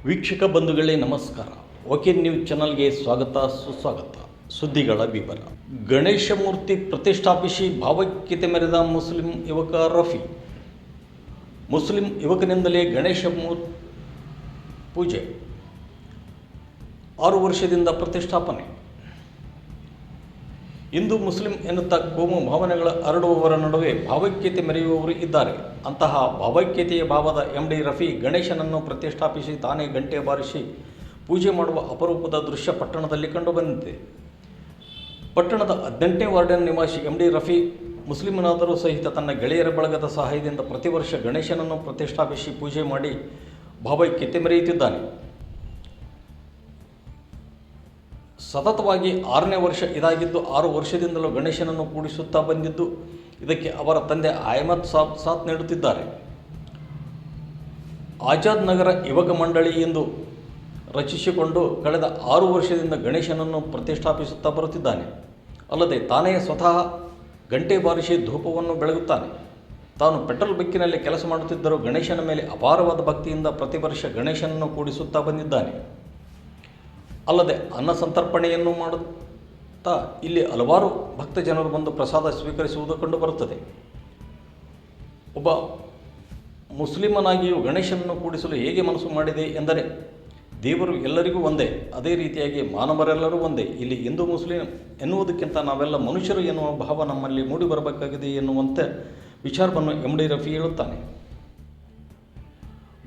ವೀಕ್ಷಕ ಬಂಧುಗಳೇ ನಮಸ್ಕಾರ. ಓಕೆ ನ್ಯೂಸ್ ಚಾನಲ್ಗೆ ಸ್ವಾಗತ ಸುಸ್ವಾಗತ. ಸುದ್ದಿಗಳ ವಿವರ. ಗಣೇಶ ಮೂರ್ತಿ ಪ್ರತಿಷ್ಠಾಪಿಸಿ ಭಾವೈಕ್ಯತೆ ಮೆರೆದ ಮುಸ್ಲಿಂ ಯುವಕ ರಫಿ. ಮುಸ್ಲಿಂ ಯುವಕನಿಂದಲೇ ಗಣೇಶ ಪೂಜೆ 6 ವರ್ಷದಿಂದ ಪ್ರತಿಷ್ಠಾಪನೆ. ಹಿಂದೂ ಮುಸ್ಲಿಂ ಎನ್ನುತ್ತಾ ಕೋಮು ಭಾವನೆಗಳ ಹರಡುವವರ ನಡುವೆ ಭಾವೈಕ್ಯತೆ ಮೆರೆಯುವವರು ಇದ್ದಾರೆ. ಅಂತಹ ಭಾವೈಕ್ಯತೆಯ ಭಾವದ MD ರಫಿ ಗಣೇಶನನ್ನು ಪ್ರತಿಷ್ಠಾಪಿಸಿ ತಾನೇ ಗಂಟೆ ಬಾರಿಸಿ ಪೂಜೆ ಮಾಡುವ ಅಪರೂಪದ ದೃಶ್ಯ ಪಟ್ಟಣದಲ್ಲಿ ಕಂಡುಬಂದಿದೆ. ಪಟ್ಟಣದ 18ನೇ ವಾರ್ಡಿನ ನಿವಾಸಿ MD ರಫಿ ಮುಸ್ಲಿಮನಾದರೂ ಸಹಿತ ತನ್ನ ಗೆಳೆಯರ ಬಳಗದ ಸಹಾಯದಿಂದ ಪ್ರತಿ ವರ್ಷ ಗಣೇಶನನ್ನು ಪ್ರತಿಷ್ಠಾಪಿಸಿ ಪೂಜೆ ಮಾಡಿ ಭಾವೈಕ್ಯತೆ ಮೆರೆಯುತ್ತಿದ್ದಾನೆ. ಸತತವಾಗಿ 6ನೇ ವರ್ಷ ಇದಾಗಿದ್ದು 6 ವರ್ಷದಿಂದಲೂ ಗಣೇಶನನ್ನು ಕೂಡಿಸುತ್ತಾ ಬಂದಿದ್ದು, ಇದಕ್ಕೆ ಅವರ ತಂದೆ ಅಹಮದ್ ಸಾಬ್ ಸಾಥ್ ನೀಡುತ್ತಿದ್ದಾರೆ. ಆಜಾದ್ ನಗರ ಯುವಕ ಮಂಡಳಿ ಎಂದು ರಚಿಸಿಕೊಂಡು ಕಳೆದ 6 ವರ್ಷದಿಂದ ಗಣೇಶನನ್ನು ಪ್ರತಿಷ್ಠಾಪಿಸುತ್ತಾ ಬರುತ್ತಿದ್ದಾನೆ. ಅಲ್ಲದೆ ತಾನೇ ಸ್ವತಃ ಗಂಟೆ ಬಾರಿಸಿ ಧೂಪವನ್ನು ಬೆಳಗುತ್ತಾನೆ. ತಾನು ಪೆಟ್ರೋಲ್ ಬಂಕಿನಲ್ಲಿ ಕೆಲಸ ಮಾಡುತ್ತಿದ್ದರೂ ಗಣೇಶನ ಮೇಲೆ ಅಪಾರವಾದ ಭಕ್ತಿಯಿಂದ ಪ್ರತಿ ವರ್ಷ ಗಣೇಶನನ್ನು ಕೂಡಿಸುತ್ತಾ ಬಂದಿದ್ದಾನೆ. ಅಲ್ಲದೆ ಅನ್ನ ಸಂತರ್ಪಣೆಯನ್ನು ಮಾಡುತ್ತಾ ಇಲ್ಲಿ ಹಲವಾರು ಭಕ್ತ ಜನರು ಬಂದು ಪ್ರಸಾದ ಸ್ವೀಕರಿಸುವುದು ಕಂಡುಬರುತ್ತದೆ. ಒಬ್ಬ ಮುಸ್ಲಿಮನಾಗಿಯೂ ಗಣೇಶನನ್ನು ಕೂಡಿಸಲು ಹೇಗೆ ಮನಸ್ಸು ಮಾಡಿದೆ ಎಂದರೆ, ದೇವರು ಎಲ್ಲರಿಗೂ ಒಂದೇ, ಅದೇ ರೀತಿಯಾಗಿ ಮಾನವರೆಲ್ಲರೂ ಒಂದೇ. ಇಲ್ಲಿ ಹಿಂದೂ ಮುಸ್ಲಿಂ ಎನ್ನುವುದಕ್ಕಿಂತ ನಾವೆಲ್ಲ ಮನುಷ್ಯರು ಎನ್ನುವ ಭಾವ ನಮ್ಮಲ್ಲಿ ಮೂಡಿಬರಬೇಕಾಗಿದೆ ಎನ್ನುವಂತೆ ವಿಚಾರವನ್ನು MD ರಫಿ ಹೇಳುತ್ತಾನೆ.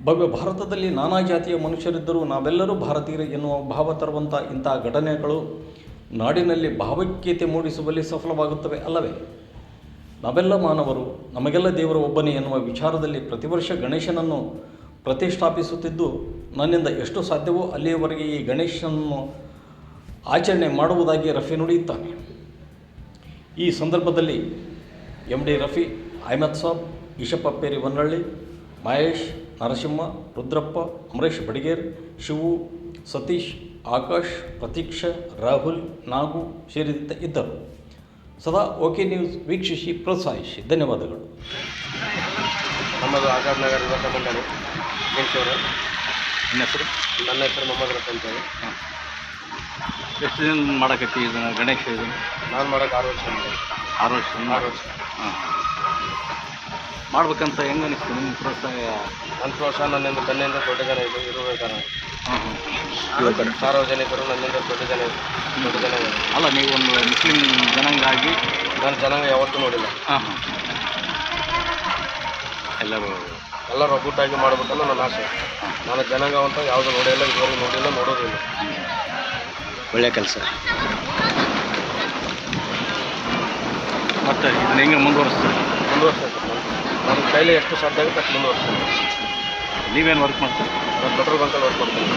ಭವ್ಯ ಭಾರತದಲ್ಲಿ ನಾನಾ ಜಾತಿಯ ಮನುಷ್ಯರಿದ್ದರೂ ನಾವೆಲ್ಲರೂ ಭಾರತೀಯರು ಎನ್ನುವ ಭಾವ ತರುವಂಥ ಇಂಥ ಘಟನೆಗಳು ನಾಡಿನಲ್ಲಿ ಭಾವೈಕ್ಯತೆ ಮೂಡಿಸುವಲ್ಲಿ ಸಫಲವಾಗುತ್ತವೆ ಅಲ್ಲವೇ? ನಾವೆಲ್ಲ ಮಾನವರು, ನಮಗೆಲ್ಲ ದೇವರು ಒಬ್ಬನೇ ಎನ್ನುವ ವಿಚಾರದಲ್ಲಿ ಪ್ರತಿ ವರ್ಷ ಗಣೇಶನನ್ನು ಪ್ರತಿಷ್ಠಾಪಿಸುತ್ತಿದ್ದು, ನನ್ನಿಂದ ಎಷ್ಟು ಸಾಧ್ಯವೋ ಅಲ್ಲಿಯವರೆಗೆ ಈ ಗಣೇಶನನ್ನು ಆಚರಣೆ ಮಾಡುವುದಾಗಿ ರಫಿ ನುಡಿಯುತ್ತಾನೆ. ಈ ಸಂದರ್ಭದಲ್ಲಿ MD ರಫಿ, ಅಹಮದ್ ಸಾಬ್, ಈಶಪ್ಪ ಪೇರಿ ಹೊನ್ನಳ್ಳಿ, ಮಹೇಶ್, ನರಸಿಂಹ, ರುದ್ರಪ್ಪ, ಅಮರೇಶ್ ಬಡಿಗೇರ್, ಶಿವು, ಸತೀಶ್, ಆಕಾಶ್, ಪ್ರತೀಕ್ಷಾ, ರಾಹುಲ್, ನಾಗು ಸೇರಿದಂತೆ ಇದ್ದರು. ಸದಾ ಓಕೆ ನ್ಯೂಸ್ ವೀಕ್ಷಿಸಿ ಪ್ರೋತ್ಸಾಹಿಸಿ. ಧನ್ಯವಾದಗಳು. ನಮ್ಮದು ಆಜಾದ್ ನಗರ ಯುವಕ ಮಂಡಳಿ ಜೇಶವರು. ನನ್ನ ಹೆಸರು ಮೊಹಮ್ಮದ್ ರಫಿ ಅಂತೇಳಿ. ಎಷ್ಟು ದಿನ ಮಾಡೋಕತ್ತಿ ಇದನ್ನು ಗಣೇಶ? ಇದು ನಾನು ಮಾಡೋಕೆ 6 ವರ್ಷ ಮಾಡಿದೆ. 6 ವರ್ಷ. ಹಾಂ, ಮಾಡ್ಬೇಕಂತ ಹೆಂಗೆ ಅನಿಸ್ತು ನಿಮ್ಮ ಪ್ರೋತ್ಸಾಹ? ನನ್ನ ಪ್ರೋತ್ಸಾಹ ನನ್ನಿಂದ ತನ್ನಿಂದ ದೊಡ್ಡ ಜನ ಇರುವ ಕಾರಣ. ಯುವಕರು ಸಾರ್ವಜನಿಕರು ನನ್ನಿಂದ ದೊಡ್ಡ ಜನ ಇದೆ. ಅಲ್ಲ, ನೀವು ಒಂದು ಮುಸ್ಲಿಂ ಜನಾಂಗ ಆಗಿ ನಾನು ಜನಾಂಗ ಯಾವತ್ತೂ ನೋಡಿಲ್ಲ. ಎಲ್ಲರೂ ಒಗ್ಗಟ್ಟಾಗಿ ಮಾಡಬೇಕನ್ನೋ ನನ್ನ ಆಸೆ. ನಾನು ಜನಾಂಗ ಅಂತ ಯಾವುದು ನೋಡಿಲ್ಲ, ಇದುವರೆಗೂ ನೋಡಿಲ್ಲ, ನೋಡೋದಿಲ್ಲ. ಒಳ್ಳೆಯ ಕೆಲಸ. ಮತ್ತು ಇದನ್ನ ಹೆಂಗೆ ಮುಂದುವರಿಸ್ತಾರೆ? ನನ್ನ ಕೈಲಿ ಎಷ್ಟು ಸಾಧ್ಯ ಆಗುತ್ತೆ ಅಷ್ಟು ಮುಂದುವರಿಸ್ತೀನಿ. ನೀವೇನು ವರ್ಕ್ ಮಾಡ್ತೀರಿ? ನಾನು ಪೆಟ್ರೋಲ್ ಬಂಕಲ್ಲಿ ವರ್ಕ್ ಮಾಡ್ತೀನಿ.